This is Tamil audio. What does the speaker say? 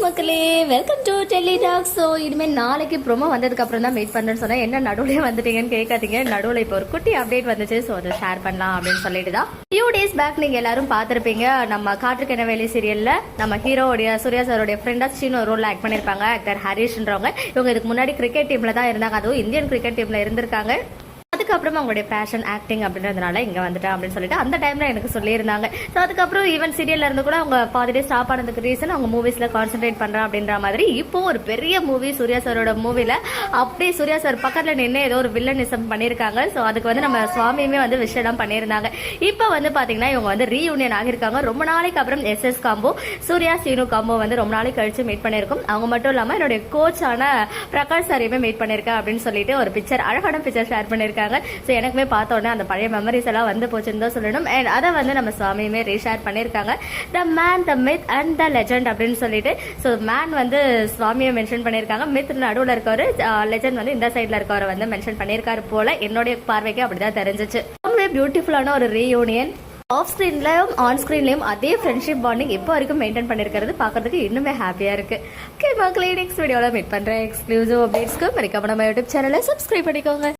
மக்களே, welcome to Delhi talk. So இனிமேல் நாளைக்கு ப்ரோமோ வந்ததுக்கு அப்புறம் தான் மீட் பண்ணுறேன்னு சொன்னேன். என்ன நடுவில் வந்துட்டீங்கன்னு கேட்காதீங்க. நடுவில் இப்போ ஒரு குட்டி அப்டேட் வந்துச்சு. ஸோ அதை ஷேர் பண்ணலாம் அப்படின்னு சொல்லிட்டு தான். ஃபியூ டேஸ் பேக் நீங்கள் எல்லாரும் பார்த்துருப்பீங்க. நம்ம காற்றுக்கென வேலை சீரியலில் நம்ம ஹீரோடைய சூர்யா சாரோடைய ஃப்ரெண்டாக சீனோ ரோலில் ஆக்ட் பண்ணியிருப்பாங்க. ஆக்டர் ஹரிஷ்ன்றவங்க. இவங்க இதுக்கு முன்னாடி கிரிக்கெட் டீமில் தான் இருந்தாங்க. அதுவும் இந்தியன் கிரிக்கெட் டீமில் இருந்திருக்காங்க. அதுக்கப்புறமா அவங்களுடைய பேஷன் ஆக்டிங் அப்படின்றதுனால இங்கே வந்துட்டேன் அப்படின்னு சொல்லிட்டு அந்த டைமில் எனக்கு சொல்லியிருந்தாங்க. ஸோ அதுக்கப்புறம் ஈவன் சீரியலில் இருந்து கூட அவங்க பாதிலே ஸ்டாப் ஆனதுக்கு ரீசன் அவங்க மூவிஸில் கான்சென்ட்ரேட் பண்ணுறேன் அப்படின்ற மாதிரி. இப்போ ஒரு பெரிய மூவி சூர்யா சாரோட மூவியில் அப்படியே சூர்யா சார் பக்கத்தில் நின்று ஏதோ ஒரு வில்லனிசம் பண்ணியிருக்காங்க. ஸோ அதுக்கு வந்து நம்ம சுவாமியுமே வந்து விஷயம் பண்ணியிருந்தாங்க. இப்போ வந்து பார்த்தீங்கன்னா இவங்க வந்து ரீயூனியன் ஆகியிருக்காங்க. ரொம்ப நாளைக்கு அப்புறம் SS combo Suriya Seenu combo வந்து ரொம்ப நாளைக்கு கழிச்சு மீட் பண்ணியிருக்கோம். அவங்க மட்டும் இல்லாமல் என்னுடைய கோச்சான பிரகாஷ் சாரையுமே மீட் பண்ணியிருக்கேன் அப்படின்னு சொல்லிட்டு ஒரு பிக்சர், அழகான பிக்சர் ஷேர் பண்ணியிருக்காங்க. ஸோ எனக்குமே பார்த்த உடனே அந்த பழைய மெமரிஸ் எல்லாம் வந்து போச்சுன்னு தான் சொல்லணும். அண்ட் அதை வந்து நம்ம சுவாமியுமே ரீஷேர் பண்ணியிருக்காங்க. The man, the myth and the legend அப்படின்னு சொல்லிட்டு. ஸோ மேன் வந்து சுவாமியை மென்ஷன் பண்ணியிருக்காங்க. மித் நடுவில் இருக்கவர், லெஜண்ட் வந்து இந்த சைடில் இருக்கவரை வந்து மென்ஷன் பண்ணியிருக்காரு போல. என்னுடைய பார்வைக்கு அப்படிதான் தெரிஞ்சிச்சு. ரொம்பவே பியூட்டிஃபுல்லான ஒரு ரீயூனியன். ஆஃப் ஸ்க்ரீன்லயும் ஆன் ஸ்க்ரீன்லயும் அதே ஃப்ரெண்ட்ஷிப் பாண்டிங் இப்போ வரைக்கும் மெயின்டைன் பண்ணிருக்கிறது பார்க்கறதுக்கு இன்னுமே ஹாப்பியா இருக்கு. ஓகே மக்களே, நெக்ஸ்ட் வீடியோல மீட் பண்றேன். எக்ஸ்க்ளூசிவ் அப்டேட்ஸ்க்கு மறக்காம நம்ம யூடியூப் சேனலை சப்ஸ்கிரைப் பண்ணிக்கோங்க.